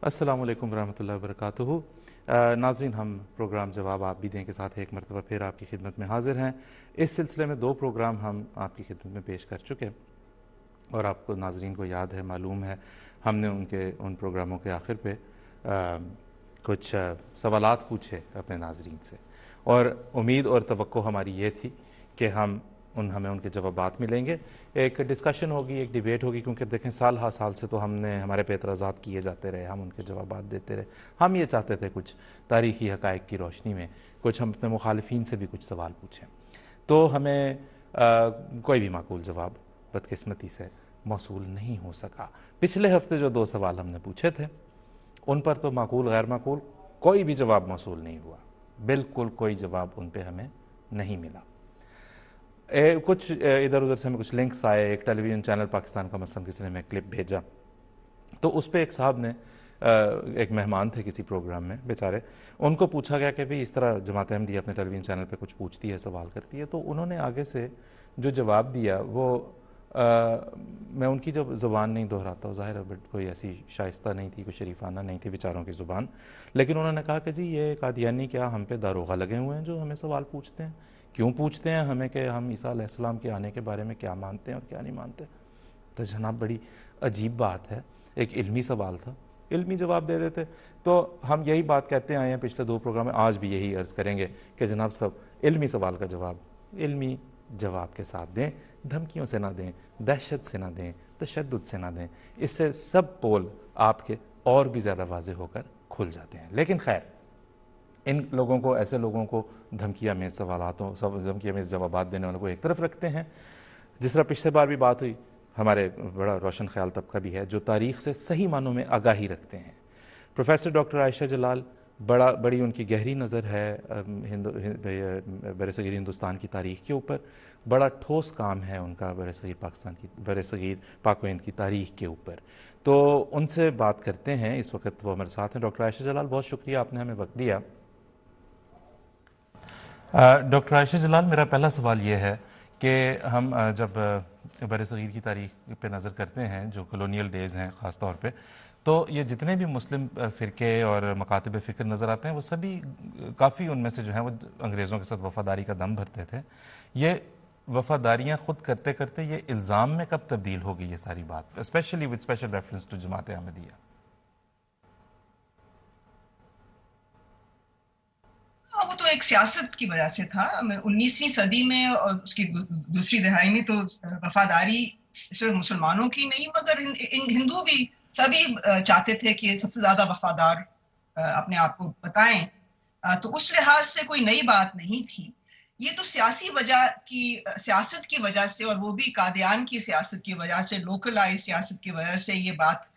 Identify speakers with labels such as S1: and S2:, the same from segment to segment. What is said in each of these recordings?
S1: अस्सलाम वालेकुम रहमतुल्लाहि वबरकातुहू। नाज़रीन, हम प्रोग्राम जवाब आप भी दें के साथ एक मरतबा फिर आपकी खिदमत में हाज़िर हैं। इस सिलसिले में 2 प्रोग्राम हम आपकी खिदमत में पेश कर चुके और आपको नाज़रीन को याद है, मालूम है, हमने उन प्रोग्रामों के आखिर पे कुछ सवालात पूछे अपने नाज़रीन से और उम्मीद और तवक्को हमारी ये थी कि हमें उनके जवाबात मिलेंगे। एक डिस्कशन होगी, एक डिबेट होगी, क्योंकि देखें साल हा साल से तो हमारे पे एतराज़ात किए जाते रहे, हम उनके जवाबात देते रहे। हम ये चाहते थे कुछ तारीख़ी हक़ाइक़ की रोशनी में कुछ हम अपने मुखालिफिन से भी कुछ सवाल पूछें, तो हमें कोई भी माकूल जवाब बदकिस्मती से मौसूल नहीं हो सका। पिछले हफ्ते जो 2 सवाल हमने पूछे थे उन पर तो माकूल गैर माकूल कोई भी जवाब मौसूल नहीं हुआ, बिल्कुल कोई जवाब उन पे हमें नहीं मिला। कुछ इधर उधर से हमें कुछ लिंक्स आए, एक टेलीविज़न चैनल पाकिस्तान का मसलन किसी ने हमें क्लिप भेजा, तो उस पर एक साहब ने एक मेहमान थे किसी प्रोग्राम में, बेचारे, उनको पूछा गया कि भाई इस तरह जमात अहमदिया अपने टेलीविज़न चैनल पे कुछ पूछती है, सवाल करती है, तो उन्होंने आगे से जो जवाब दिया वो मैं उनकी जो ज़ुबान नहीं दोहराता, ज़ाहिर है बट कोई ऐसी शाइस्ता नहीं थी, कोई शरीफाना नहीं थी बेचारों की ज़ुबान, लेकिन उन्होंने कहा कि जी ये कादियानी क्या हम पे दारोगा लगे हुए हैं जो हमें सवाल पूछते हैं, क्यों पूछते हैं हमें कि हम ईसा अलैहिस्सलाम के आने के बारे में क्या मानते हैं और क्या नहीं मानते। तो जनाब बड़ी अजीब बात है, एक इल्मी सवाल था, इल्मी जवाब दे देते। तो हम यही बात कहते आए हैं पिछले 2 प्रोग्राम में, आज भी यही अर्ज़ करेंगे कि जनाब सब इल्मी सवाल का जवाब इल्मी जवाब के साथ दें, धमकियों से ना दें, दहशत से ना दें, तशद्दुद से ना दें, इससे सब पोल आपके और भी ज़्यादा वाज़ेह होकर खुल जाते हैं। लेकिन खैर, इन लोगों को, ऐसे लोगों को धमकियाँ में धमकियाँ में जवाबात देने वालों को एक तरफ रखते हैं। जिस तरह पिछले बार भी बात हुई, हमारे बड़ा रोशन ख्याल तबका भी है जो तारीख़ से सही मानों में आगाही रखते हैं। प्रोफेसर डॉक्टर आयशा जलाल, बड़ी उनकी गहरी नज़र है बरसगीर हिंदुस्तान की तारीख़ के ऊपर, बड़ा ठोस काम है उनका बरसगीर पाक व हिंद की तारीख़ के ऊपर। तो उनसे बात करते हैं, इस वक्त वो हमारे साथ हैं। डॉक्टर आयशा जलाल, बहुत शुक्रिया आपने हमें वक्त दिया। डॉक्टर आयशा जलाल, मेरा पहला सवाल ये है कि हम जब बरसगीर की तारीख़ पे नज़र करते हैं, जो कॉलोनियल डेज़ हैं ख़ास तौर पे, तो ये जितने भी मुस्लिम फ़िरके और मकातब फ़िक्र नज़र आते हैं वो सभी काफ़ी उनमें से जो हैं वो अंग्रेज़ों के साथ वफ़ादारी का दम भरते थे। ये वफ़ादारियाँ ख़ुद करते करते ये इल्ज़ाम में कब तब्दील हो गई ये सारी बात, specially with special reference to Jamaat Ahmadiyya?
S2: वो तो एक सियासत की वजह से था। 19वीं सदी में और उसकी दूसरी दिहाई में तो वफादारी सिर्फ मुसलमानों की नहीं मगर हिंदू भी सभी चाहते थे कि सबसे ज्यादा वफादार अपने आप को बताएं। तो उस लिहाज से कोई नई बात नहीं थी। ये तो सियासत की वजह से, और वो भी कादियान की सियासत की वजह से, लोकलाइज सियासत की वजह से ये बात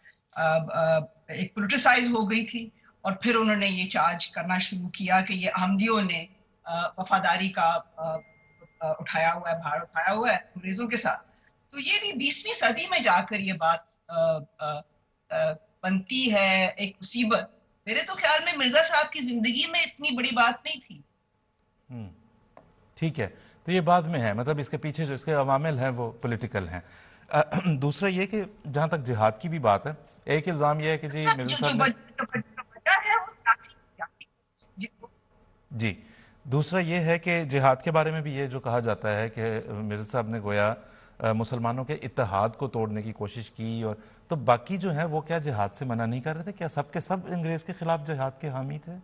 S2: एक पोलिटिसाइज हो गई थी। और फिर उन्होंने ये चार्ज करना शुरू किया कि ये अहमदियों ने वफादारी का उठाया हुआ है, भार उठाया हुआ है अंग्रेजों के साथ। तो ये भी 20वीं सदी में जाकर ये बात बनती है, एक मुसीबत। मेरे तो ख्याल में मिर्जा साहब की जिंदगी में इतनी बड़ी बात नहीं थी।
S1: ठीक है, तो ये बाद में है, मतलब इसके पीछे जो इसके अवामिल हैं वो पॉलिटिकल हैं। दूसरा ये कि जहाँ तक जिहाद की भी बात है, एक इल्ज़ाम ये है कि जी
S2: अच्छा,
S1: मिर्ज़ा
S2: जो
S1: साहब ने,
S2: वजह है वो सियासी।
S1: जी, दूसरा ये है कि जिहाद के बारे में भी ये जो कहा जाता है कि मिर्ज़ा साहब ने गोया मुसलमानों के इत्तेहाद को तोड़ने की कोशिश की, और तो बाकी जो है वो क्या जिहाद से मना नहीं कर रहे थे? क्या सब के सब अंग्रेज़ के ख़िलाफ़ जिहाद के हामी थे?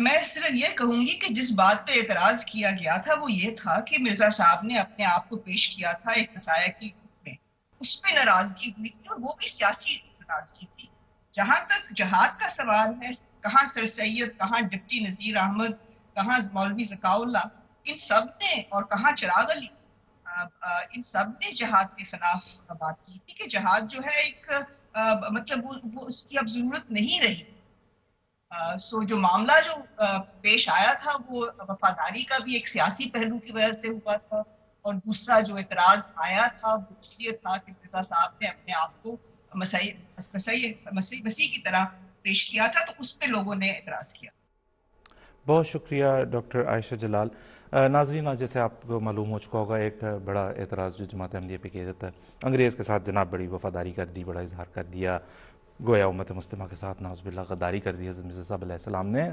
S2: मैं सिर्फ ये कहूंगी कि जिस बात पे एतराज किया गया था वो ये था कि मिर्जा साहब ने अपने आप को पेश किया था एक मसाया की रूप में। उस पे नाराजगी हुई थी और वो भी सियासी नाराजगी थी। जहां तक जहाद का सवाल है, कहाँ सर सैयद, कहाँ डिप्टी नजीर अहमद, कहाँ मौलवी जकाउल्ला, इन सब ने, और कहाँ चिराग अली, इन सब ने जहाद के खिलाफ बात की थी कि जहाद जो है एक मतलब वो उसकी अब जरूरत नहीं रही। सो जो मामला जो पेश आया था वो वफादारी का भी एक सियासी पहलू की वजह से हुआ था, और दूसरा जो एतराज आया था वो इसलिए था कि मिर्जा साहब ने अपने आप को मसीह की तरह पेश किया था, तो उस पे लोगों ने एतराज किया।
S1: बहुत शुक्रिया डॉक्टर आयशा जलाल। नाज़रीन, आज जैसे आपको मालूम हो चुका होगा, एक बड़ा एतराज़ जो जमात अहमदिया पे किया जाता है, अंग्रेज़ के साथ जनाब बड़ी वफ़ादारी कर दी, बड़ा इजहार कर दिया, गोया उम्मत मुस्लिमा के साथ नाउज़ुबिल्लाह गद्दारी कर दी हज़रत मिर्ज़ा साहब अलैहिस्सलाम ने,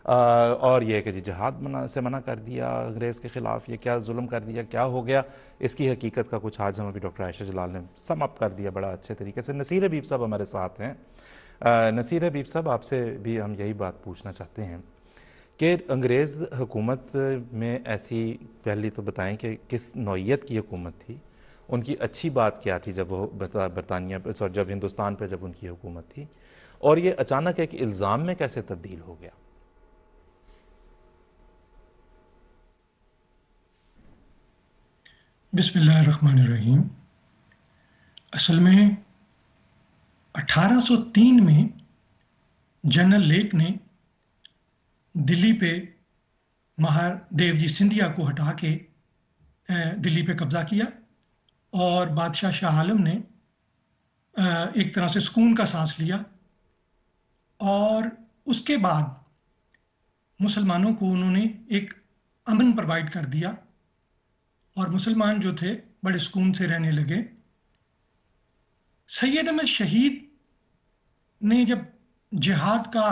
S1: और ये कि जी जहाद से मना कर दिया अंग्रेज़ के ख़िलाफ़, ये क्या जुल्म कर दिया, क्या हो गया, इसकी हकीकत का कुछ आज हम अभी डॉक्टर आयशा जलाल ने सम अप कर दिया बड़ा अच्छे तरीके से। नसीर हबीब साहब हमारे साथ हैं। नसीर हबीब साहब, आपसे भी हम यही बात पूछना चाहते हैं कि अंग्रेज़ हुकूमत में ऐसी, पहली तो बताएं कि किस नौइयत की हुकूमत थी, उनकी अच्छी बात क्या थी जब वो बरतानिया पर, जब हिंदुस्तान पर जब उनकी हुकूमत थी, और ये अचानक एक इल्ज़ाम में कैसे तब्दील हो गया?
S3: बिस्मिल्लाहिर्रहमानिर्रहीम। असल में 1803 में जनरल लेक ने दिल्ली पे महादेव जी सिंधिया को हटा के दिल्ली पे कब्जा किया, और बादशाह शाह आलम ने एक तरह से सुकून का सांस लिया, और उसके बाद मुसलमानों को उन्होंने एक अमन प्रोवाइड कर दिया, और मुसलमान जो थे बड़े सुकून से रहने लगे। सैयद अहमद शहीद ने जब जिहाद का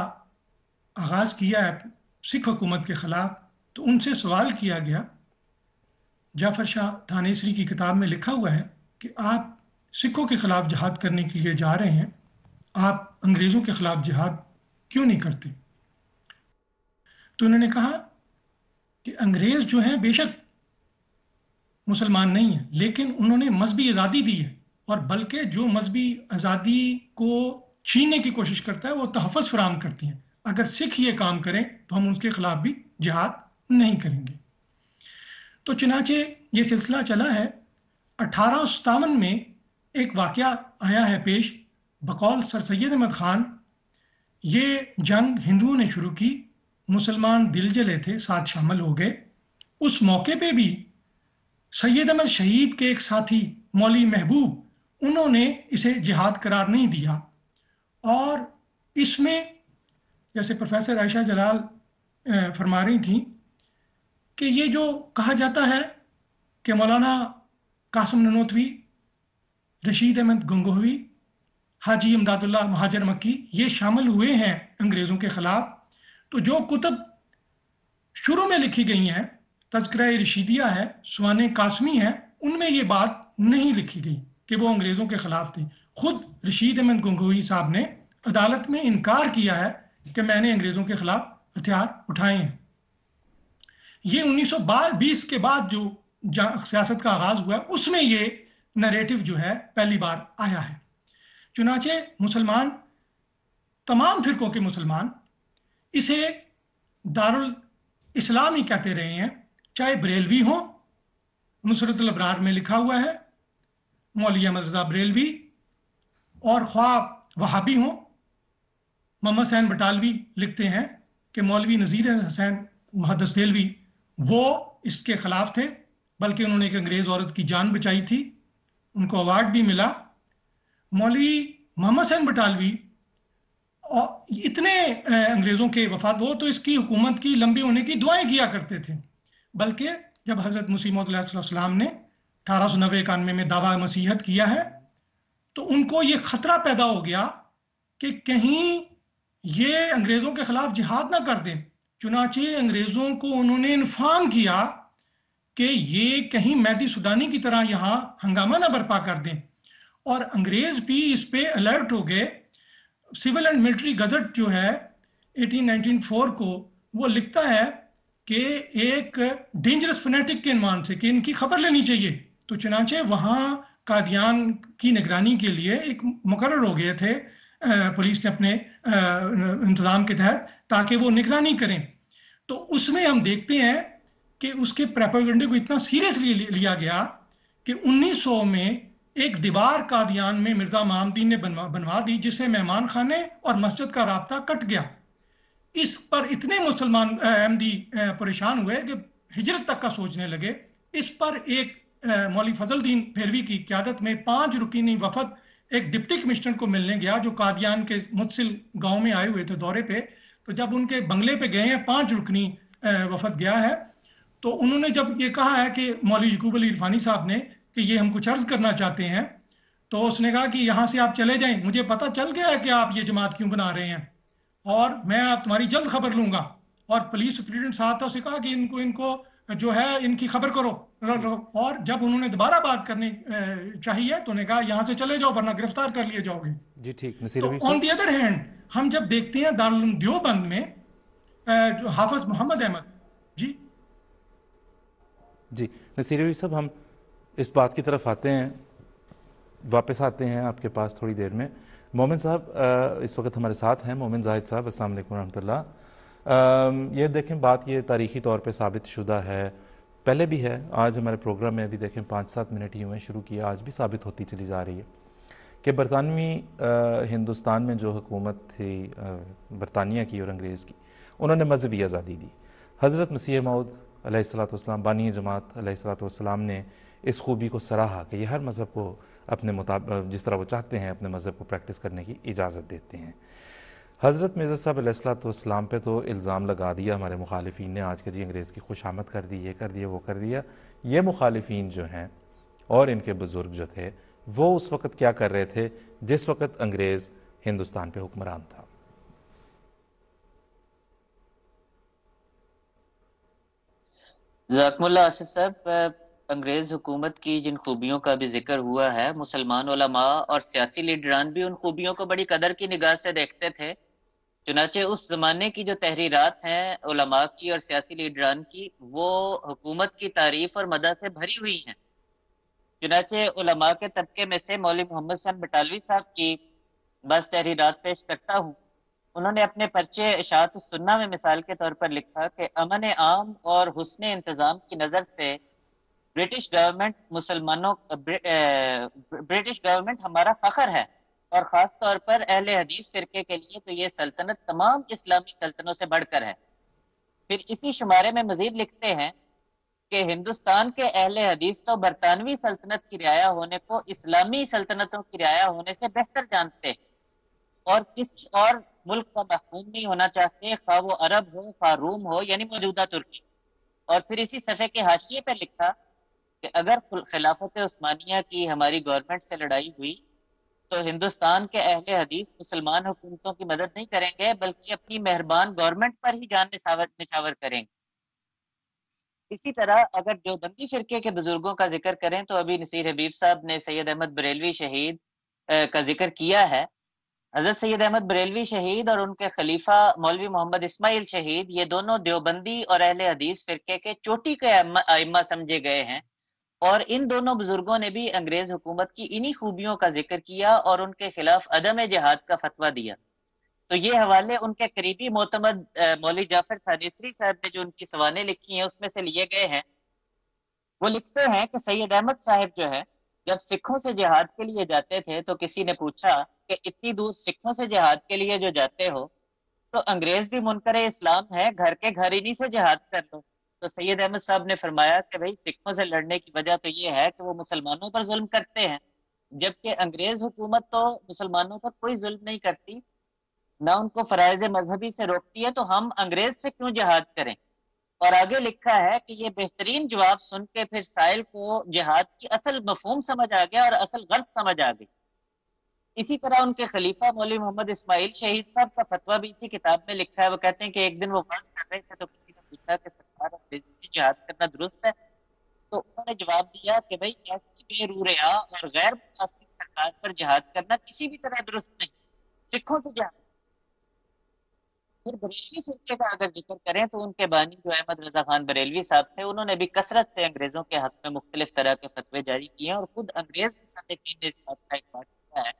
S3: आगाज़ किया है सिख हुकूमत के ख़िलाफ़, तो उनसे सवाल किया गया, जाफ़र शाह थानेसरी की किताब में लिखा हुआ है कि आप सिखों के ख़िलाफ़ जिहाद करने के लिए जा रहे हैं, आप अंग्रेज़ों के ख़िलाफ़ जिहाद क्यों नहीं करते? तो उन्होंने कहा कि अंग्रेज़ जो हैं बेशक मुसलमान नहीं है, लेकिन उन्होंने मजहबी आज़ादी दी है, और बल्कि जो मजहबी आज़ादी को छीनने की कोशिश करता है वो तहफ़्फ़ुज़ फराहम करती हैं। अगर सिख ये काम करें तो हम उनके खिलाफ भी जिहाद नहीं करेंगे। तो चुनाचे ये सिलसिला चला है। 1857 में एक वाक़या आया है पेश, बकौल सर सैयद अहमद ख़ान। ये जंग हिंदुओं ने शुरू की, मुसलमान दिल जले थे, साथ शामिल हो गए। उस मौके पे भी सैयद अहमद शहीद के एक साथी मौलवी महबूब, उन्होंने इसे जिहाद करार नहीं दिया, और इसमें जैसे प्रोफेसर आयशा जलाल फरमा रही थी कि ये जो कहा जाता है कि मौलाना कासिम ननोतवी, रशीद अहमद गंगोही, हाजी इमदादुल्लाह महाजर मक्की, ये शामिल हुए हैं अंग्रेज़ों के ख़िलाफ़, तो जो कुतुब शुरू में लिखी गई हैं, तज़किरा रशीदिया है, सुवाने कासमी है, उनमें ये बात नहीं लिखी गई कि वो अंग्रेज़ों के ख़िलाफ़ थी। खुद रशीद अहमद गंगोही साहब ने अदालत में इनकार किया है कि मैंने अंग्रेज़ों के ख़िलाफ़ हथियार उठाए हैं। ये 1920 के बाद जो सियासत का आगाज़ हुआ, उसमें ये नरेटिव जो है पहली बार आया है। चुनाचे मुसलमान, तमाम फ़िरक़ों के मुसलमान इसे दारुल इस्लाम ही कहते रहे हैं, चाहे बरेलवी हो, नुसरतुल अबरार में लिखा हुआ है मौलवी अहमद रज़ा बरेलवी, और ख्वाह वहाबी हो, मोहम्मद हुसैन बटालवी लिखते हैं कि मौलवी नज़ीर हुसैन मुहद्दिस देलवी वो इसके ख़िलाफ़ थे, बल्कि उन्होंने एक अंग्रेज़ औरत की जान बचाई थी, उनको अवार्ड भी मिला। मौलवी मोहम्मद हुसैन बटालवी और इतने अंग्रेज़ों के वफात, वो तो इसकी हुकूमत की लंबी होने की दुआएं किया करते थे, बल्कि जब हज़रत मसीह मौऊद अलैहिस्सलाम ने 1890-91 में दावा मसीहत किया है, तो उनको ये ख़तरा पैदा हो गया कि कहीं ये अंग्रेज़ों के ख़िलाफ़ जिहाद ना कर दें। चुनाचे अंग्रेज़ों को उन्होंने इन्फॉर्म किया कि ये कहीं मैदी सुडानी की तरह यहाँ हंगामा ना बर्पा कर दें, और अंग्रेज़ भी इस पे अलर्ट हो गए। सिविल एंड मिलिट्री गजट जो है 1894 को, वो लिखता है कि एक डेंजरस फनेटिक के अनुमान से कि इनकी खबर लेनी चाहिए। तो चुनाचे वहाँ कादियान की निगरानी के लिए एक मुकर्रर हो गए थे पुलिस ने अपने इंतज़ाम के तहत, ताकि वो निगरानी करें। तो उसमें हम देखते हैं कि उसके प्रोपेगेंडे को इतना सीरियसली लिया गया कि 1900 में एक दीवार कादियान में मिर्ज़ा मामदीन ने बनवा दी, जिससे मेहमान खाने और मस्जिद का राब्ता कट गया। इस पर इतने मुसलमान अहमदी परेशान हुए कि हिजरत तक का सोचने लगे। इस पर एक मौलवी फजलदीन फेरवी की क़यादत में 5 रुकीनी वफद एक डिप्टी कमिश्नर को मिलने गया, जो कादियान के मुतसिल गांव में आए हुए थे दौरे पे। तो जब उनके बंगले पे गए हैं, 5 रुकनी वफद गया है, تو उन्होंने जब ये कहा है कि मौलवी यकूब अली इरफानी साहब ने कि ये हम कुछ अर्ज करना चाहते हैं, तो उसने कहा कि यहाँ से आप चले जाएं, मुझे पता चल गया है कि आप ये जमात क्यों बना रहे हैं और मैं आप तुम्हारी जल्द खबर लूंगा। और पुलिस सुप्रिटेंडेंट साहब था, उसने कहा कि इनको जो है इनकी खबर करो। और जब उन्होंने दोबारा बात करनी चाहिए तो उन्होंने कहा यहाँ से चले जाओ वरना गिरफ्तार कर लिए जाओगे।
S1: जी ठीक, नसीर
S3: तो
S1: हबीब
S3: ऑन
S1: साहब।
S3: दी अदर हैंड हम जब देखते हैं दारुल उलूम देवबंद में हाफिज मोहम्मद अहमद जी
S1: जी नसीर हबीब साहब, हम इस बात की तरफ आते हैं, वापस आते हैं आपके पास थोड़ी देर में। मोमिन साहब इस वक्त हमारे साथ हैं, मोमिन जाहिद साहब, अस्सलाम वालेकुम रहमतुल्लाह। ये देखें, बात ये तारीख़ी तौर पे साबित शुदा है, पहले भी है, आज हमारे प्रोग्राम में अभी देखें 5-7 मिनट ही हुए शुरू किया, आज भी साबित होती चली जा रही है कि बरतानवी हिंदुस्तान में जो हुकूमत थी बरतानिया की और अंग्रेज़ की, उन्होंने मजहबी आज़ादी दी। हज़रत मसीह मौद अलैहिस्सलाम बानी जमात अलैहिस्सलाम ने इस खूबी को सराहा कि ये हर मज़हब को अपने मुताबिक जिस तरह वो चाहते हैं अपने मज़हब को प्रैक्टिस करने की इजाज़त देते हैं। हज़रत मिर्ज़ा साहब अलैहिस्सलाम पे तो इल्ज़ाम लगा दिया हमारे मुखालिफिन ने आज के, जी अंग्रेज़ की खुशामद कर दी, ये कर दिया, वो कर दिया। ये मुखालिफिन जो हैं और इनके बुज़ुर्ग जो थे वो उस वक़्त क्या कर रहे थे जिस वक़्त अंग्रेज़ हिंदुस्तान पे हुक्मरान था?
S4: ज़ाकमुल्लाह आसिफ साहब, अंग्रेज हुकूमत की जिन खूबियों का भी जिक्र हुआ है, मुसलमान उलमा और सियासी लीडरान भी उन खूबियों को बड़ी कदर की निगाह से देखते थे। चुनाचे उस जमाने की जो तहरीरात हैं उलमा की और सियासी लीडरान की, वो हुकूमत की तारीफ और मदह से भरी हुई हैं। चुनाचे उलमा के तबके में से मौलवी मोहम्मद हुसैन बटालवी साहब की बस तहरीरात पेश करता हूँ। उन्होंने अपने पर्चे इशाअत सुन्ना में मिसाल के तौर पर लिखा कि अमन आम और हुस्न इंतजाम की नज़र से ब्रिटिश गवर्नमेंट हमारा फख्र है, और ख़ास तौर पर अहले हदीस फिरके के लिए तो ये सल्तनत तमाम इस्लामी सल्तनतों से बढ़कर है। फिर इसी शुमारे में मजीद लिखते हैं कि हिंदुस्तान के अहले हदीस तो बरतानवी सल्तनत की रियाया होने को इस्लामी सल्तनतों की रियाया होने से बेहतर जानते हैं और किसी और मुल्क का महकूम नहीं होना चाहते, खा वो अरब हो खा रूम हो, यानी मौजूदा तुर्की। और फिर इसी सफ़े के हाशिए पर लिखा कि अगर खिलाफत उस्मानिया की हमारी गवर्नमेंट से लड़ाई हुई तो हिंदुस्तान के अहले हदीस मुसलमान हुकूमतों की मदद नहीं करेंगे बल्कि अपनी मेहरबान गवर्नमेंट पर ही जान निछावर करेंगे। इसी तरह अगर देवबंदी फिरके के बुजुर्गों का जिक्र करें तो अभी नसीर हबीब साहब ने सैयद अहमद बरेलवी शहीद का जिक्र किया है। हजरत सैयद अहमद बरेलवी शहीद और उनके खलीफा मौलवी मोहम्मद इस्माइल शहीद, ये दोनों देवबंदी और अहले हदीस फिरके के चोटी के अइम्मा समझे गए हैं, और इन दोनों बुजुर्गों ने भी अंग्रेज हुकूमत की इन्हीं खूबियों का जिक्र किया और उनके खिलाफ अदम जिहाद का फतवा दिया। तो ये हवाले उनके करीबी मोतमद मौलवी जाफर थानेसरी साहब ने जो उनकी सवानें लिखी हैं उसमें से लिए गए हैं। वो लिखते हैं कि सैयद अहमद साहब जो है जब सिखों से जिहाद के लिए जाते थे तो किसी ने पूछा कि इतनी दूर सिखों से जिहाद के लिए जो जाते हो तो अंग्रेज भी मुनकर इस्लाम है, घर के घर इन्हीं से जिहाद कर लो। तो सैयद अहमद साहब ने फरमाया कि भाई सिखों से लड़ने की वजह तो ये है कि वो मुसलमानों पर जुल्म करते हैं, जबकि अंग्रेज हुकूमत तो मुसलमानों पर कोई जुल्म नहीं करती, ना उनको फराइज मजहबी से रोकती है, तो हम अंग्रेज से क्यों जिहाद करें। और आगे लिखा है कि ये बेहतरीन जवाब सुन के फिर साइल को जिहाद की असल मफहूम समझ आ गया और असल गर्ज समझ आ गई। इसी तरह उनके खलीफा मौलवी मोहम्मद इस्माइल शहीद साहब का फतवा भी इसी किताब में लिखा है। वो कहते हैं कि एक दिन वो बात कर रहे थे तो किसी ने पूछा कि सरकार अंग्रेजों से जिहाद करना दुरुस्त है, तो उन्होंने जवाब दिया कि भाई ऐसी बेरूरिया और गैर मुतासिब सरकार पर जिहाद करना किसी भी तरह दुरुस्त नहीं, सिखों से जिहाद। फिर बरेलवी फिरके का अगर जिक्र करें तो उनके बानी जो अहमद रजा खान बरेलवी साहब थे, उन्होंने भी कसरत से अंग्रेजों के हक में मुख्तलिफ तरह के फतवे जारी किए हैं और खुद अंग्रेज मुसन्निफीन ने इस बात का इकरार किया है।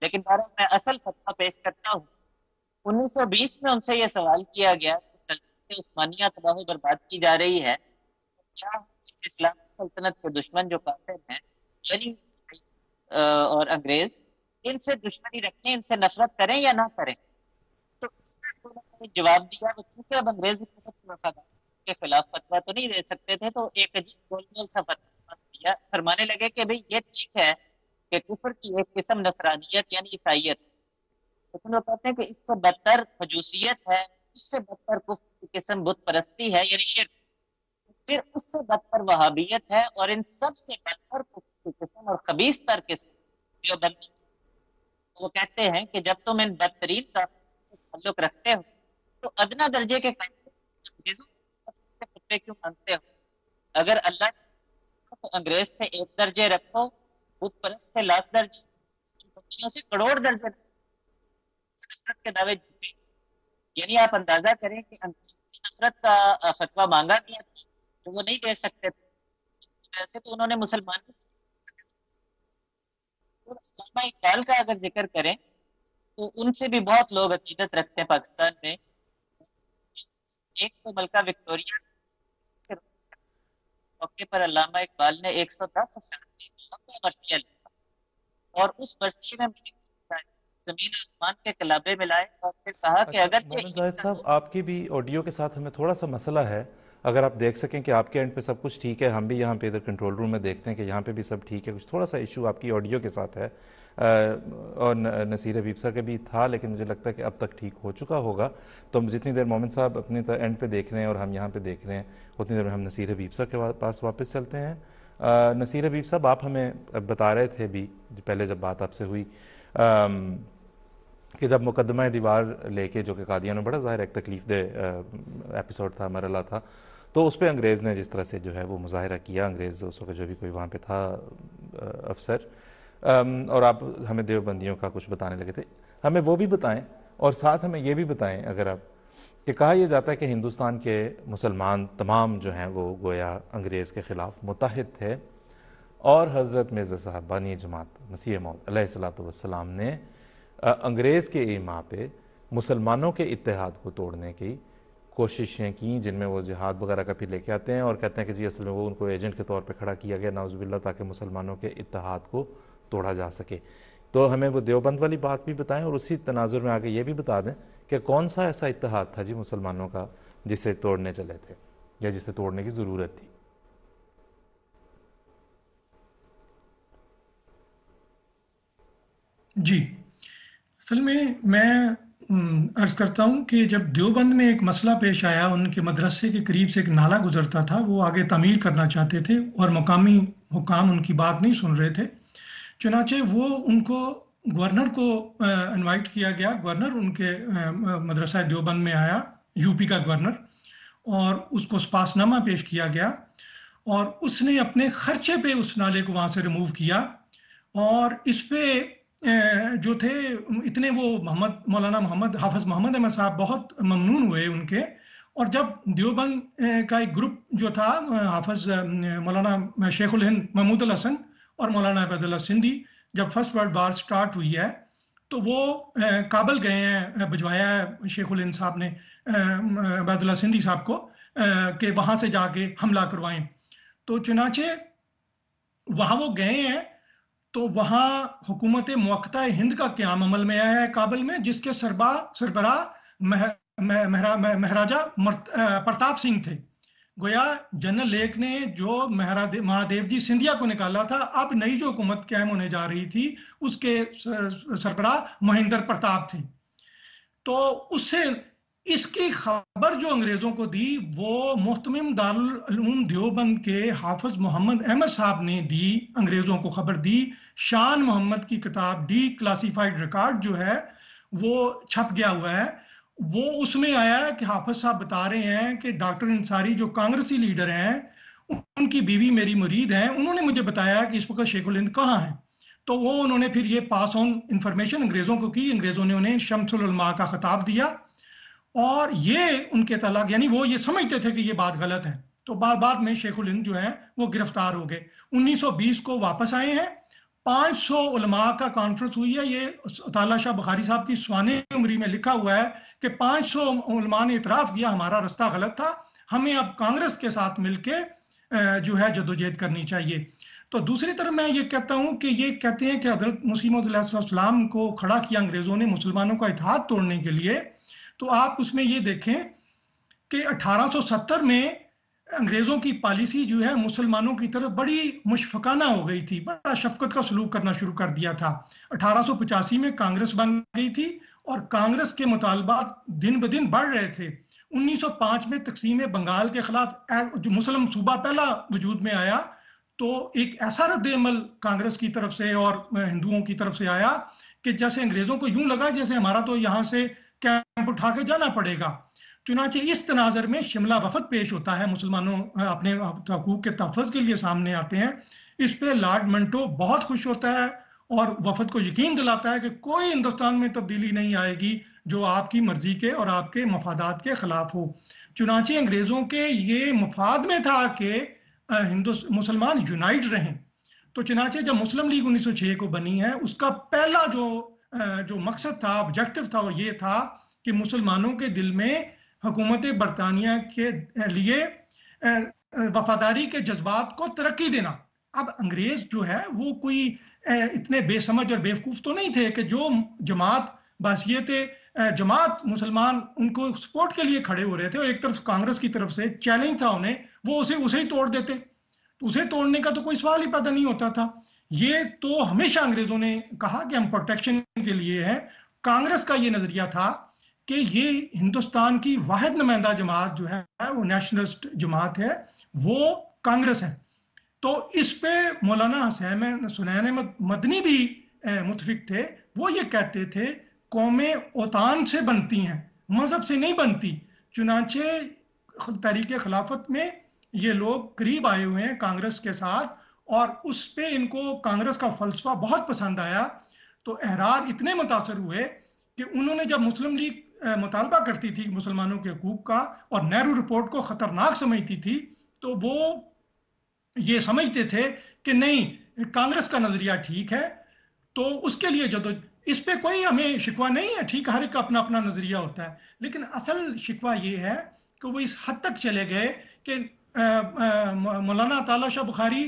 S4: लेकिन बहरहाल मैं असल फतवा पेश करता हूँ। 1920 में उनसे यह सवाल किया गया कि सल्तनत उस्मानिया तबाह बर्बाद की जा रही है, क्या इस इस्लामी सल्तनत के दुश्मन जो काफिर हैं यानी और अंग्रेज, इनसे दुश्मनी रखें, इनसे नफरत करें या ना करें। तो इसमें उन्होंने एक जवाब दिया कि चूंकि अब अंग्रेज हुकूमत के वफादार के खिलाफ फतवा तो नहीं दे सकते थे, तो एक अजीब गोलमोल सा फतवा दिया। फरमाने लगे कि भाई ये ठीक है कि कुफर की एक किस्म नसरानियत यानी ईसाइयत, लेकिन वो कहते हैं कि इससे बदतर मजूसियत है, उससे बदतर कुफर की किस्म बुत परस्ती है यानी शिर्क। پھر اس سے بدتر وہابیت ہے، اور ان سب سے بدتر قسم اور خبیث تر قسم دیوبندی، وہ کہتے ہیں کہ جب تم ان بدترین کافروں سے تعلق رکھتے ہو تو ادنا درجے کے انگریزوں سے خطبے کیوں مانتے ہو؟ اگر اللہ تو انگریز سے 1 درجے رکھو، بت پرست سے 1,00,000 درجے، بندیوں سے کروڑ درجے، نفرت کے دعوے جھوٹے۔ یعنی آپ اندازہ کریں کہ انگریز سے نفرت کا فتویٰ مانگا گیا تھا تو وہ نہیں دے سکتے تھے، ویسے تو انہوں نے مسلمان علامہ اقبال کا اگر ذکر کریں تو ان سے بھی بہت لوگ عقیدت رکھتے ہیں پاکستان میں۔ ایک تو ملکہ وکٹوریہ کے موقع پر علامہ اقبال نے 110 اشعار کا مرثیہ لکھا، اور اس مرثیے میں زمین آسمان کے کلابے ملائے، اور پھر کہا کہ اگرچہ
S1: مومن زاہد صاحب، آپ کی بھی آڈیو کے ساتھ ہمیں تھوڑا سا مسئلہ ہے، اگر آپ دیکھ سکیں کہ آپ کے اینڈ پہ سب کچھ ٹھیک ہے، ہم بھی یہاں پہ ادھر کنٹرول روم میں دیکھتے ہیں کہ یہاں پہ بھی سب ٹھیک ہے، کچھ تھوڑا سا ایشو آپ کی آڈیو کے ساتھ ہے، اور نصیر حبیب صاحب کے بھی تھا، لیکن مجھے لگتا ہے کہ اب تک ٹھیک ہو چکا ہوگا۔ تو ہم جتنی دیر مومن صاحب اپنی اینڈ پہ دیکھ رہے ہیں اور ہم یہاں پہ دیکھ رہے ہیں، اتنی دیر میں ہم نصیر حبیب صاحب کے پاس واپس چلتے ہیں۔ نصیر حبیب صاحب، آپ ہمیں بتا رہے تھے بھی پہلے جب بات آپ سے ہوئی کہ جب مقدمہ دیوار لے کے، جو کہ قادیان میں بڑا ظاہر ایک تکلیف دہ ایپیسوڈ تھا، مرحلہ تھا، تو اس پہ انگریز نے جس طرح سے جو ہے وہ مظاہرہ کیا، انگریز اس وقت جو بھی کوئی وہاں پہ تھا افسر، اور آپ ہمیں دیوبندیوں کا کچھ بتانے لگے تھے، ہمیں وہ بھی بتائیں، اور ساتھ ہمیں یہ بھی بتائیں اگر آپ، کہ کہا یہ جاتا ہے کہ ہندوستان کے مسلمان تمام جو ہیں وہ گویا انگریز کے خلاف متحد تھے، اور حضرت مرزا صاحب بانی جماعت مسیح موعود علیہ الصلوۃ والسلام نے انگریز کے ایما پہ مسلمانوں کے اتحاد کو توڑنے کی کوششیں کیں، جن میں وہ جہاد وغیرہ کا پھر لے کے آتے ہیں اور کہتے ہیں کہ جی اصل میں وہ ان کو ایجنٹ کے طور پہ کھڑا کیا گیا نعوذ باللہ، تاکہ مسلمانوں کے اتحاد کو توڑا جا سکے۔ تو ہمیں وہ دیوبند والی بات بھی بتائیں، اور اسی تناظر میں آگے یہ بھی بتا دیں کہ کون سا ایسا اتحاد تھا جی مسلمانوں کا جسے توڑنے چلے تھے یا جسے توڑنے کی ضرورت تھی۔
S3: جی، اصل میں عرض کرتا ہوں کہ جب دیوبند میں ایک مسئلہ پیش آیا، ان کے مدرسے کے قریب سے ایک نالہ گزرتا تھا، وہ آگے تعمیر کرنا چاہتے تھے اور مقامی حکام ان کی بات نہیں سن رہے تھے، چنانچہ وہ ان کو گورنر کو انوائٹ کیا گیا، گورنر ان کے مدرسہ دیوبند میں آیا، یو پی کا گورنر، اور اس کو سپاس نامہ پیش کیا گیا، اور اس نے اپنے خرچے پہ اس نالے کو وہاں سے ریموو کیا، اور اس پہ جو تھے اتنے وہ مولانا محمد حافظ محمد احمد صاحب بہت ممنون ہوئے ان کے، اور جب دیوبند کا ایک گروپ جو تھا، حافظ مولانا شیخ الہند محمود الحسن اور مولانا عبید اللہ سندھی، جب فرسٹ ورلڈ وار سٹارٹ ہوئی ہے تو وہ کابل گئے ہیں، بھجوایا ہے شیخ الہند صاحب نے عبید اللہ سندھی صاحب کو کہ وہاں سے جا کے حملہ کروائیں، تو چنانچہ وہاں وہ گئے ہیں، تو وہاں حکومت موقتہ ہند کا قیام عمل میں آیا ہے کابل میں، جس کے سربراہ مہاراجہ پرتاپ سنگھ تھے۔ گویا جنرل لیک نے جو مہادیو جی سندھیا کو نکالا تھا، اب نئی جو حکومت قائم ہونے جا رہی تھی اس کے سربراہ مہندر پرتاپ تھے، تو اس سے اس کی خبر جو انگریزوں کو دی وہ محتمم دارالعلوم دیوبند کے حافظ محمد احمد صاحب نے دی، انگریزوں کو خبر دی۔ شان محمد کی کتاب ڈی کلاسیفائڈ ریکارڈ جو ہے وہ چھپ گیا ہوا ہے، وہ اس میں آیا ہے کہ حافظ صاحب بتا رہے ہیں کہ ڈاکٹر انصاری جو کانگریسی لیڈر ہیں، ان کی بیوی میری مرید ہیں، انہوں نے مجھے بتایا کہ اس وقت شیخ الہند کہاں ہیں، تو وہ انہوں نے پھر یہ پاس آن انفارمیشن انگریزوں کو کی، انگریزوں نے انہیں شمس العلماء کا خطاب دیا، اور یہ ان کے تعلق، یعنی وہ یہ سمجھتے تھے کہ یہ بات غلط ہے، تو بعد میں شیخ الہند جو ہیں وہ گرفتار ہو گئے۔ 1920 کو واپس آئے ہیں، 500 علماء کا کانفرنس ہوئی ہے، یہ اطالعہ شاہ بخاری صاحب کی سوانح عمری میں لکھا ہوا ہے کہ 500 علماء نے اعتراف کیا ہمارا رستہ غلط تھا، ہمیں اب کانگریس کے ساتھ مل کے جو ہے جدوجہد کرنی چاہیے۔ تو دوسری طرف میں یہ کہتا ہوں کہ یہ کہتے ہیں کہ حضرت مسیح موعود علیہ السلام کو کھڑا کیا انگریزوں نے مسلمانوں کا اتحاد توڑنے کے لیے، تو آپ اس میں یہ دیکھیں کہ 1870 میں انگریزوں کی پالیسی جو ہے مسلمانوں کی طرف بڑی مشفقانہ ہو گئی تھی، بڑا شفقت کا سلوک کرنا شروع کر دیا تھا۔ 1885 میں کانگریس بن گئی تھی اور کانگریس کے مطالبات دن بدن بڑھ رہے تھے، 1905 में तकसीम बंगाल के खिलाफ जो मुस्लिम सूबा पहला वजूद में आया, तो एक ऐसा रद्द-ए-अमल कांग्रेस की तरफ से और हिंदुओं की तरफ से आया कि जैसे अंग्रेजों को यूं लगा जैसे हमारा तो यहाँ से कैंप उठा के जाना पड़ेगा। चुनांचे इस तनाजर में शिमला वफद पेश होता है, मुसलमानों अपने हकूक के तहफ़्फ़ुज़ के लिए सामने आते हैं। इस पे लॉर्ड मंटो बहुत खुश होता है और वफद को यकीन दिलाता है कि कोई हिंदुस्तान में तब्दीली नहीं आएगी जो आपकी मर्जी के और आपके मफादात के खिलाफ हो। चुनांचे अंग्रेजों के ये मफाद में था कि मुसलमान यूनाइट रहें। तो चुनांचे जब मुस्लिम लीग 1906 को बनी है, उसका पहला जो मकसद था, ऑब्जेक्टिव था, वो ये था कि मुसलमानों के दिल में हुकूमत बरतानिया के लिए वफादारी के जज्बात को तरक्की देना। अब अंग्रेज जो है वो कोई इतने बेसमझ और बेवकूफ़ तो नहीं थे कि जो जमात बासियत जमात मुसलमान उनको सपोर्ट के लिए खड़े हो रहे थे और एक तरफ कांग्रेस की तरफ से चैलेंज था उन्हें, वो उसे ही तोड़ देते। तो उसे तोड़ने का तो कोई सवाल ही पैदा नहीं होता था। ये तो हमेशा अंग्रेजों ने कहा कि हम प्रोटेक्शन के लिए हैं। कांग्रेस का ये नजरिया था कि ये हिंदुस्तान की वाहिद नुमाइंदा जमात जो है वो नेशनलिस्ट जमात है, वो कांग्रेस है। तो इस पे मौलाना हुसैन मदनी भी मुतफिक थे। वो ये कहते थे कौमें औतान से बनती हैं, मजहब से नहीं बनती। चुनांचे तहरीक खिलाफत में ये लोग करीब आए हुए हैं कांग्रेस के साथ और उस पे इनको कांग्रेस का फलसफा बहुत पसंद आया। तो अहरार इतने मुतासर हुए कि उन्होंने जब मुस्लिम लीग मुतालबा करती थी मुसलमानों के हकूक का और नेहरू रिपोर्ट को खतरनाक समझती थी, तो वो ये समझते थे कि नहीं कांग्रेस का नजरिया ठीक है। तो उसके लिए जो इस पे कोई हमें शिकवा नहीं है, ठीक, हर एक का अपना अपना नजरिया होता है। लेकिन असल शिकवा ये है कि वो इस हद तक चले गए कि मौलाना ताला शाह बुखारी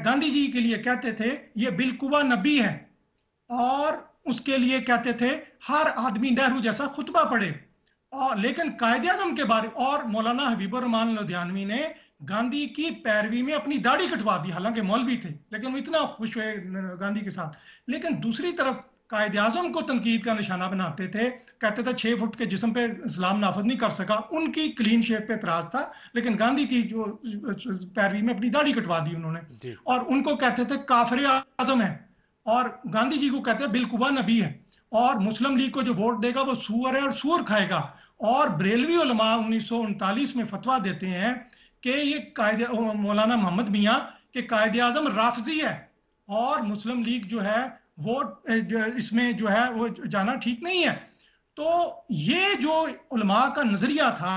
S3: गांधी जी के लिए कहते थे ये बिलकुवा नबी है, और उसके लिए कहते थे हर आदमी नेहरू जैसा खुतबा पढ़े। और लेकिन कायदे आज़म के बारे और मौलाना हबीबुर रहमान लुधियानवी ने गांधी की पैरवी में अपनी दाढ़ी कटवा दी, हालांकि मौलवी थे लेकिन वो इतना खुश हुए गांधी के साथ। लेकिन दूसरी तरफ कायदे आज़म को तनकीद का निशाना बनाते थे, कहते थे 6 फुट के जिस्म पे इस्लाम नाफज नहीं कर सका, उनकी क्लीन शेप पे एतराज था। लेकिन गांधी की जो पैरवी में अपनी दाढ़ी कटवा दी उन्होंने, और उनको कहते थे काफिर आजम है, और गांधी जी को कहते हैं बिलकुवा नबी है, और मुस्लिम लीग को जो वोट देगा वो सूअर है और सूअर खाएगा। और बरेलवी उलमा 1939 में फतवा देते हैं कि ये कायदे मौलाना मोहम्मद मियाँ के कायदे आज़म राफजी है और मुस्लिम लीग जो है वोट इसमें जो है वो जाना ठीक नहीं है। तो ये जो उलमा का नजरिया था,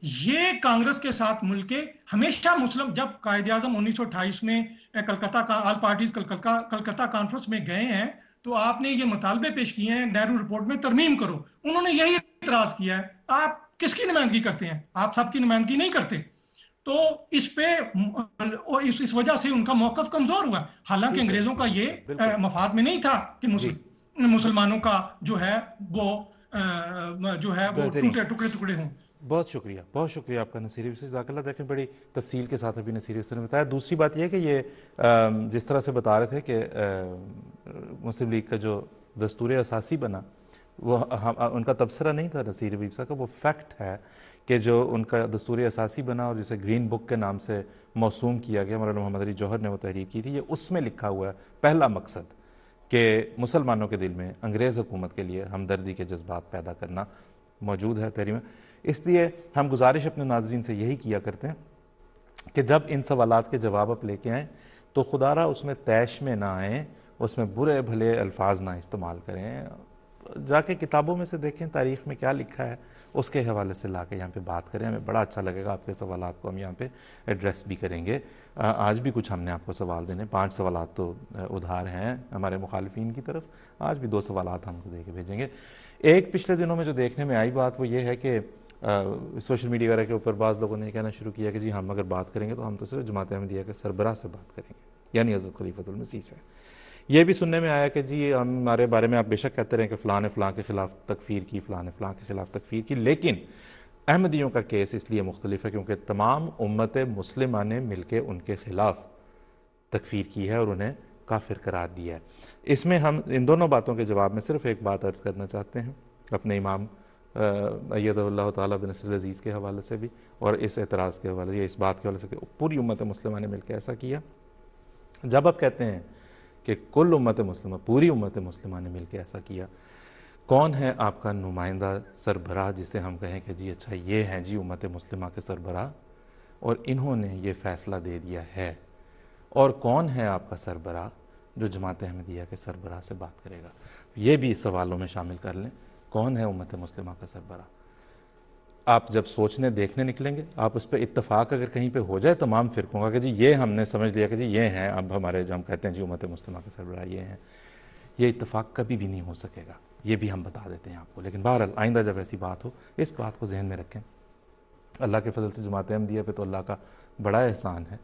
S3: ये कांग्रेस के साथ मिलके हमेशा मुस्लिम, जब कायदे आज़म 1928 में कलकत्ता का ऑल पार्टीज कलकत्ता कॉन्फ्रेंस में गए हैं, तो आपने ये मुतालबे पेश किए हैं नेहरू रिपोर्ट में तरमीम करो, उन्होंने यही इतराज किया है आप किसकी नुमाइंदगी करते हैं, आप सबकी नुमाइंदगी नहीं करते। तो इस पे इस वजह से उनका मौकफ कमजोर हुआ। हालांकि अंग्रेजों का ये मफाद में नहीं था कि मुसलमानों का जो है वो टुकड़े टुकड़े हों।
S1: बहुत शुक्रिया आपका नसीर जज़ाकल्लाह। देखें बड़ी तफसील के साथ अभी नसीर ने बताया। दूसरी बात यह है कि ये जिस तरह से बता रहे थे कि मुस्लिम लीग का जो दस्तूर असासी बना वो उनका तबसरा नहीं था नसीर साहब का, वो फैक्ट है कि जो उनका दस्तूर असासी बना और जिसे ग्रीन बुक के नाम से मौसूम किया गया, मौलाना मोहम्मद अली जौहर ने वो तहरीर की थी, ये उसमें लिखा हुआ है पहला मकसद कि मुसलमानों के दिल में अंग्रेज़ हुकूमत के लिए हमदर्दी के जज्बात पैदा करना मौजूद है तहरीर में। इसलिए हम गुजारिश अपने नाज़रीन से यही किया करते हैं कि जब इन सवालात के जवाब आप लेके आएँ तो खुदारा उसमें तैश में ना आएँ, उसमें बुरे भले अल्फाज ना इस्तेमाल करें, जाके किताबों में से देखें तारीख़ में क्या लिखा है, उसके हवाले से ला के यहाँ पे बात करें। हमें बड़ा अच्छा लगेगा, आपके सवालात को हम यहाँ पे एड्रेस भी करेंगे। आज भी कुछ हमने आपको सवाल देने, 5 सवालात तो उधार हैं हमारे मुखालिफिन की तरफ, आज भी 2 सवालात हमको दे के भेजेंगे। एक पिछले दिनों में जो देखने में आई बात वो ये है कि सोशल मीडिया वगैरह के ऊपर बाज़ लोगों ने कहना शुरू किया कि जी हम अगर बात करेंगे तो हम तो सिर्फ जमात अहमदिया के सरबराह से बात करेंगे, यानी हज़रत खलीफतुल मसीह से। ये भी सुनने में आया कि जी हमारे बारे में आप बेशक कहते रहे कि फ़लाँ ने फ़लाँ के ख़िलाफ़ तकफ़ीर की, फ़लाँ ने फ़लाँ के ख़िलाफ़ तकफ़ीर की, लेकिन अहमदियों का केस इसलिए मुख्तलिफ है क्योंकि तमाम उम्मत मुस्लिमा ने मिल के उनके ख़िलाफ़ तकफ़ीर की है और उन्हें काफिर करार दिया है। इसमें हम इन दोनों बातों के जवाब में सिर्फ एक बात अर्ज़ करना चाहते हैं अपने इमाम अय्यदहुल्लाह ताला बिनस्रिल अज़ीज़ के हवाले से भी और इस एतराज़ के हवाले या इस बात के हवाले से कि पूरी उम्मत मुस्लिमा ने मिलकर ऐसा किया। जब आप कहते हैं कि कुल उम्मत मुस्लिमा, पूरी उम्मत मुस्लिमा ने मिलकर ऐसा किया, कौन है आपका नुमाइंदा सरबराह जिसे हम कहें कि जी अच्छा ये हैं जी उम्मत मुस्लिमा के सरबराह और इन्होंने ये फ़ैसला दे दिया है, और कौन है आपका सरबराह जो जमात अहमदिया के सरबराह से बात करेगा? ये भी सवालों में शामिल कर लें, कौन है उम्मत मुस्लिमा का सरबराह? आप जब सोचने देखने निकलेंगे, आप उस पर इत्तफाक अगर कहीं पे हो जाए तमाम फ़िरक़ों का कि जी ये हमने समझ लिया कि जी ये हैं अब हमारे, जो हम कहते हैं जी उम्मत मुस्लिमा के सरबराह ये हैं, ये इत्तफाक कभी भी नहीं हो सकेगा, ये भी हम बता देते हैं आपको। लेकिन बहरहाल आइंदा जब ऐसी बात हो, इस बात को जहन में रखें। अल्लाह के फजल से जमात अहमदिया पे तो अल्लाह का बड़ा एहसान है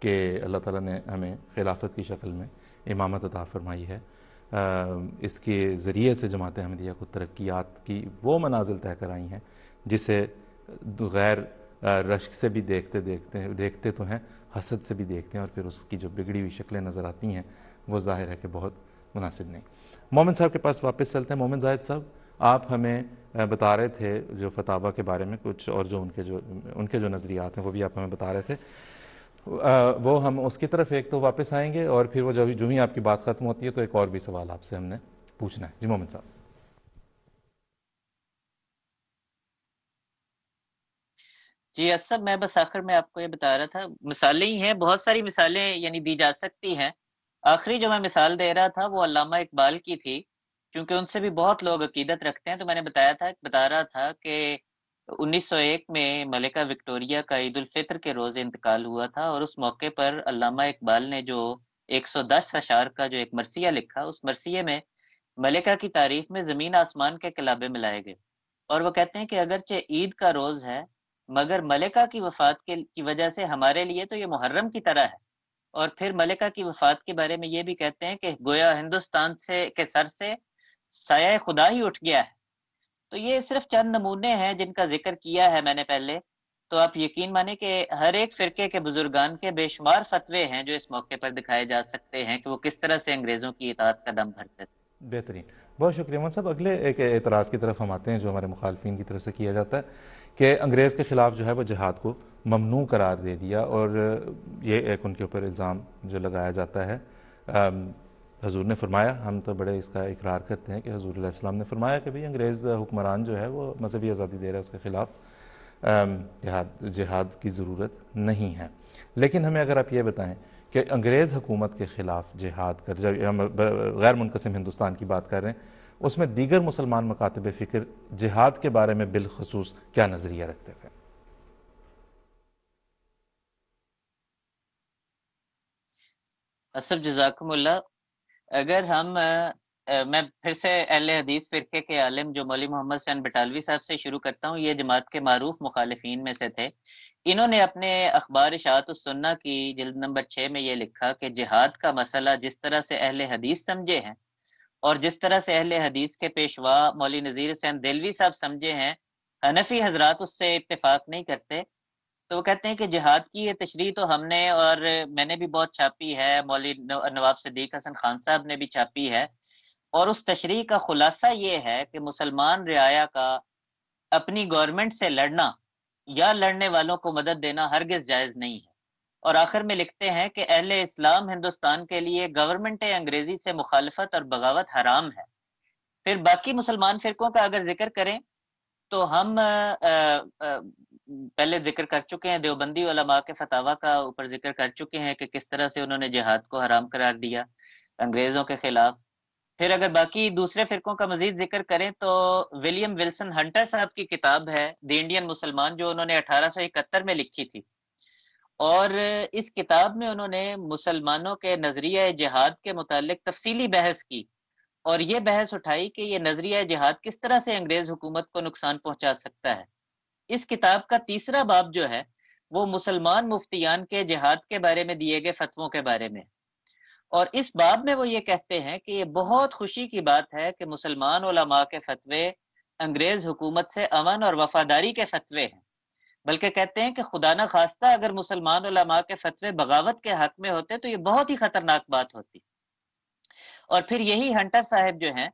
S1: कि अल्लाह ताला ने हमें खिलाफत की शक्ल में इमामत अता फरमाई है। इसके ज़रिए से जमात अहमदिया को तरक्यात की वो मनाजिल तय कराई हैं जिसे गैर रश्क से भी देखते तो हैं, हसद से भी देखते हैं, और फिर उसकी जो बिगड़ी हुई शक्लें नज़र आती हैं वो ज़ाहिर है कि बहुत मुनासिब नहीं। मोमिन साहब के पास वापस चलते हैं। मोमिन जाहिद साहब, आप हमें बता रहे थे जो फतावा के बारे में कुछ, और जो उनके जो नज़रियात हैं वो भी आप हमें बता रहे थे। वो हम उसकी तरफ एक तो वापस आएंगे, और फिर वो जो ही आपकी बात ख़त्म होती है तो एक और भी सवाल आपसे हमने पूछना है। जी मोमिन साहब।
S4: जी असद, मैं बस आखिर में आपको ये बता रहा था, मिसालें ही हैं, बहुत सारी मिसालें यानी दी जा सकती हैं। आखिरी जो मैं मिसाल दे रहा था वो अल्लामा इकबाल की थी, क्योंकि उनसे भी बहुत लोग अकीदत रखते हैं। तो मैंने बता रहा था कि 1901 में मलिका विक्टोरिया का ईद उल फित्र के रोज़ इंतकाल हुआ था, और उस मौके पर अल्लामा इकबाल ने जो 110 अशार का जो एक मरसिया लिखा, उस मरसिये में मलिका की तारीफ में ज़मीन आसमान के किलाबे मिलाए गए। और वो कहते हैं कि अगरचे ईद का रोज़ है, मगर मलिका की वफ़ात की वजह से हमारे लिए तो ये मुहर्रम की तरह है। और फिर मलिका की वफ़ात के बारे में ये भी कहते हैं कि गोया हिंदुस्तान के सर से साया खुदा ही उठ गया है। तो ये सिर्फ चंद नमूने हैं जिनका जिक्र किया है मैंने पहले। तो आप यकीन माने कि हर एक फ़िरके के बुजुर्गान के बेशुमार फतवे हैं जो इस मौके पर दिखाए जा सकते हैं कि वो किस तरह से अंग्रेज़ों की इताअत का दम भरते थे।
S1: बेहतरीन, बहुत शुक्रिया मोहन साहब। अगले एक एतराज़ की तरफ हम आते हैं जो हमारे मुखालफिन की तरफ से किया जाता है कि अंग्रेज़ के ख़िलाफ़ जो है वो जिहाद को ममनू करार दे दिया, और ये एक उनके ऊपर इल्ज़ाम जो लगाया जाता है। हजूर ने फरमाया, हम तो बड़े इसका इकरार करते हैं कि हजूर अलैहि सलाम ने फरमाया कि भाई अंग्रेज़ हुक्मरान जो है वो मजहबी आज़ादी दे रहा है, उसके ख़िलाफ़ जिहाद की ज़रूरत नहीं है। लेकिन हमें अगर आप ये बताएं कि अंग्रेज़ हुकूमत के ख़िलाफ़ जिहाद कर, जब हम गैर मुनक़सिम हिंदुस्तान की बात कर रहे हैं, उसमें दीगर मुसलमान मकातब फ़िक्र जिहाद के बारे में बिलखसूस क्या नज़रिया रखते थे?
S4: असफ जज़ाकुमुल्लाह, अगर मैं फिर से अहले हदीस फ़िरके के आलिम जो मौलवी मोहम्मद हुसैन बटालवी साहब से शुरू करता हूँ। ये जमात के मारूफ मुखालिफिन में से थे। इन्होंने अपने अखबार इशाअत उस-सुन्ना की जिल्द नंबर 6 में ये लिखा कि जिहाद का मसला जिस तरह से अहले हदीस समझे हैं और जिस तरह से अहले हदीस के पेशवा मौलवी नज़ीर हुसैन देलवी साहब समझे हैं, हनफी हजरात उससे इत्तेफाक नहीं करते। तो वो कहते हैं कि जिहाद की ये तशरीह तो हमने और मैंने भी बहुत छापी है, मौलवी नवाब सिद्दीक हसन खान साहब ने भी छापी है, और उस तशरीह का खुलासा ये है कि मुसलमान रियाया का अपनी गवर्नमेंट से लड़ना या लड़ने वालों को मदद देना हरगिज जायज़ नहीं है। और आखिर में लिखते हैं कि अहले इस्लाम हिंदुस्तान के लिए गवर्नमेंट अंग्रेजी से मुखालफत और बगावत हराम है। फिर बाकी मुसलमान फ़िरकों का अगर जिक्र करें तो हम पहले जिक्र कर चुके हैं, देवबंदी उलमा के फतावा का ऊपर जिक्र कर चुके हैं कि किस तरह से उन्होंने जिहाद को हराम करार दिया अंग्रेज़ों के खिलाफ। फिर अगर बाकी दूसरे फ़िरकों का मजीद जिक्र करें तो विलियम विल्सन हंटर साहब की किताब है द इंडियन मुसलमान, जो उन्होंने 1871 में लिखी थी, और इस किताब में उन्होंने मुसलमानों के नजरिया जिहाद के मुतालिक तफसीली बहस की, और ये बहस उठाई कि ये नजरिया जिहाद किस तरह से अंग्रेज हुकूमत को नुकसान पहुंचा सकता है। इस किताब का तीसरा बाब जो है वो मुसलमान मुफ्तियान के जिहाद के बारे में दिए गए फतवों के बारे में, और इस बाब में वो ये कहते हैं कि ये बहुत खुशी की बात है कि मुसलमान उलमा के फतवे अंग्रेज हुकूमत से अमन और वफादारी के फतवे हैं, बल्कि कहते हैं कि खुदा न खास्ता अगर मुसलमान उलमा के फतवे बगावत के हक में होते तो ये बहुत ही खतरनाक बात होती। और फिर यही हंटर साहब जो हैं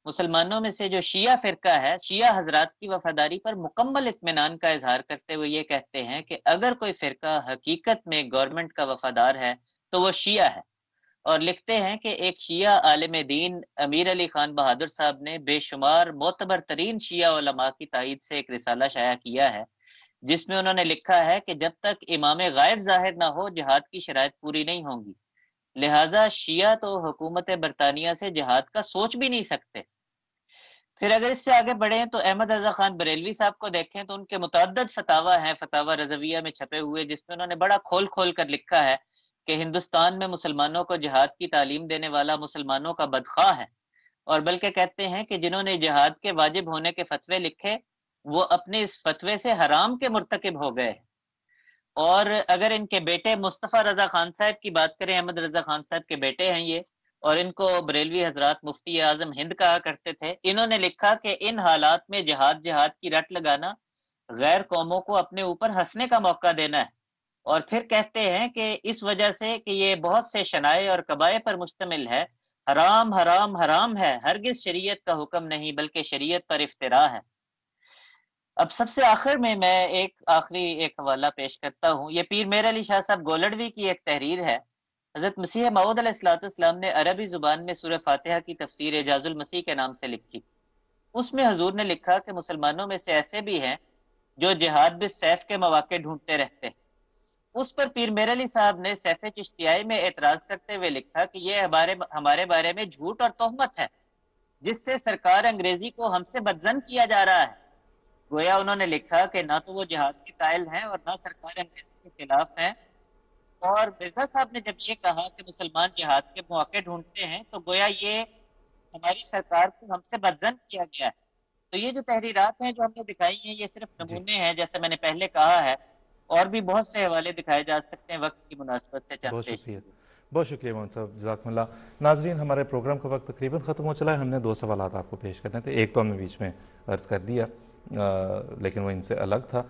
S4: مسلمانوں میں سے جو شیعہ فرقہ ہے، شیعہ حضرات کی وفاداری پر مکمل اطمینان کا اظہار کرتے ہوئے یہ کہتے ہیں کہ اگر کوئی فرقہ حقیقت میں گورنمنٹ کا وفادار ہے تو وہ شیعہ ہے، اور لکھتے ہیں کہ ایک شیعہ عالم دین امیر علی خان بہادر صاحب نے بے شمار معتبر ترین شیعہ علماء کی تائید سے ایک رسالہ شائع کیا ہے، جس میں انہوں نے لکھا ہے کہ جب تک امام غائب ظاہر نہ ہو جہاد کی شرائط پوری نہیں ہوں گی، لہٰذا شیعہ تو حکومت برطانیہ سے جہاد کا سوچ بھی نہیں سکتے۔ پھر اگر اس سے آگے بڑھیں تو احمد رضا خان بریلوی صاحب کو دیکھیں تو ان کے متعدد فتاوی ہیں، فتاوی رضویہ میں چھپے ہوئے، جس میں انہوں نے بڑا کھول کھول کر لکھا ہے کہ ہندوستان میں مسلمانوں کو جہاد کی تعلیم دینے والا مسلمانوں کا بدخواہ ہے، اور بلکہ کہتے ہیں کہ جنہوں نے جہاد کے واجب ہونے کے فتوے لکھے وہ اپنے اس فتوے سے حرام کے مرتکب ہو گئے۔ اور اگر ان کے بیٹے مصطفیٰ رضا خان صاحب کی بات کریں، احمد رضا خان صاحب کے بیٹے ہیں یہ، اور ان کو بریلوی حضرات مفتی اعظم ہند کہا کرتے تھے، انہوں نے لکھا کہ ان حالات میں جہاد کی رٹ لگانا غیر قوموں کو اپنے اوپر ہنسنے کا موقع دینا ہے، اور پھر کہتے ہیں کہ اس وجہ سے کہ یہ بہت سے شنائع اور قبائع پر مشتمل ہے، حرام حرام حرام ہے، ہرگز شریعت کا حکم نہیں بلکہ شریعت پر افتراء ہے۔ اب سب سے آخر میں ایک آخری حوالہ پیش کرتا ہوں، یہ پیر میر علی شاہ صاحب گولڑوی کی ایک تحریر ہے۔ حضرت مسیح موعود علیہ السلام نے عربی زبان میں سورہ فاتحہ کی تفسیر اعجاز المسیح کے نام سے لکھی۔ اس میں حضور نے لکھا کہ مسلمانوں میں سے ایسے بھی ہیں جو جہاد بالسیف کے مواقع ڈھونڈتے رہتے ہیں۔ اس پر پیر میر علی صاحب نے سیف چشتیائی میں اعتراض کرتے ہوئے لکھا کہ یہ ہمارے بارے میں جھوٹ اور تہمت ہے، جس سے سرکار انگریزی کو ہم سے بدظن کیا جا رہا ہے۔ گویا انہوں نے لکھا کہ نہ تو وہ جہاد کے قائل ہیں اور نہ سرکار انگریزی کے خلاف ہیں، اور مرزا صاحب نے جب یہ کہا کہ مسلمان جہاد کے مواقع ڈھونڈتے ہیں تو گویا یہ ہماری سرکار کو ہم سے بدظن کیا گیا ہے۔ تو یہ جو تحریرات ہیں جو ہم نے دکھائی ہیں یہ صرف نمونے ہیں، جیسے میں نے پہلے کہا ہے، اور بھی بہت سے حوالے دکھائے جا سکتے ہیں، وقت کی مناسبت سے چند
S1: بہت
S4: پیش
S1: شکریہ، بہت شکریہ موہن صاحب، جزاکم اللہ۔ ناظرین، ہمارے پروگرام کا وقت تقریباً ختم ہو چلا ہے۔ ہم نے 2 سوالات آپ کو پیش کرنے تھے، ایک تو ہم نے بیچ میں عرض کر دیا لیکن وہ ان سے الگ تھا۔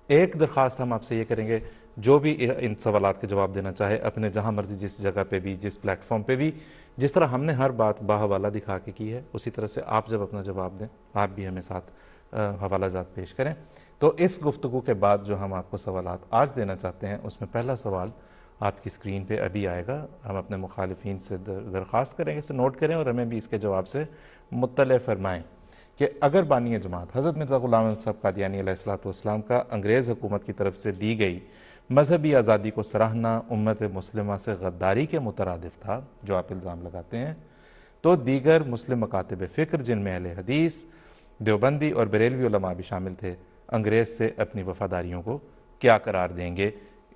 S1: ایک درخواست ہم آپ سے یہ کریں گے، جو بھی ان سوالات کے جواب دینا چاہے اپنے جہاں مرضی جس جگہ پہ بھی، جس پلیٹ فارم پہ بھی، جس طرح ہم نے ہر بات باحوالہ دکھا کے کی ہے، اسی طرح سے آپ جب اپنا جواب دیں آپ بھی ہمیں ساتھ حوالہ جات پیش کریں۔ تو اس گفتگو کے بعد جو ہم آپ کو سوالات آج دینا چاہتے ہیں اس میں پہلا سوال آپ کی سکرین پہ ابھی آئے گا۔ ہم اپنے مخالفین سے درخواست کریں گے، اسے نوٹ کریں اور ہمیں بھی اس کے جواب سے مطلع فرمائیں کہ اگر بانی جماعت حضرت مرزا غلام احمد صاحب قادیانی علیہ السلام کا انگریز حکومت کی طرف سے دی گئی مذہبی آزادی کو سراہنا امت مسلمہ سے غداری کے مترادف تھا، جو آپ الزام لگاتے ہیں، تو دیگر مسلم مکاتب فکر جن میں اہل حدیث، دیوبندی اور بریلوی علماء بھی شامل تھے، انگریز سے اپنی وفاداریوں کو کیا قرار دیں گے؟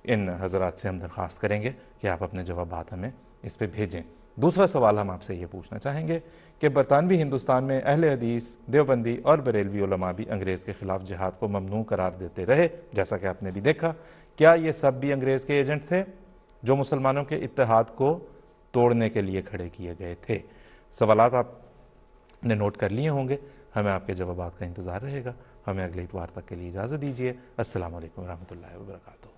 S1: ان حضرات سے ہم درخواست کریں گے کہ آپ اپنے جوابات ہمیں اس پہ بھیجیں۔ دوسرا سوال ہم آپ سے یہ پوچھنا چاہیں گے کہ برطانوی ہندوستان میں اہل حدیث، دیوبندی اور بریلوی علماء بھی انگریز کے خلاف جہاد کو ممنوع قرار دیتے رہے، جیسا کہ آپ نے بھی دیکھا۔ کیا یہ سب بھی انگریز کے ایجنٹ تھے جو مسلمانوں کے اتحاد کو توڑنے کے لیے کھڑے کیے گئے تھے؟ سوالات آپ نے نوٹ کر لیے ہوں گے، ہمیں آپ کے جوابات کا انتظار رہے گا۔ ہمیں اگلے اتوار تک کے لیے اجازت دیجیے۔ السلام علیکم ورحمۃ اللہ وبرکاتہ۔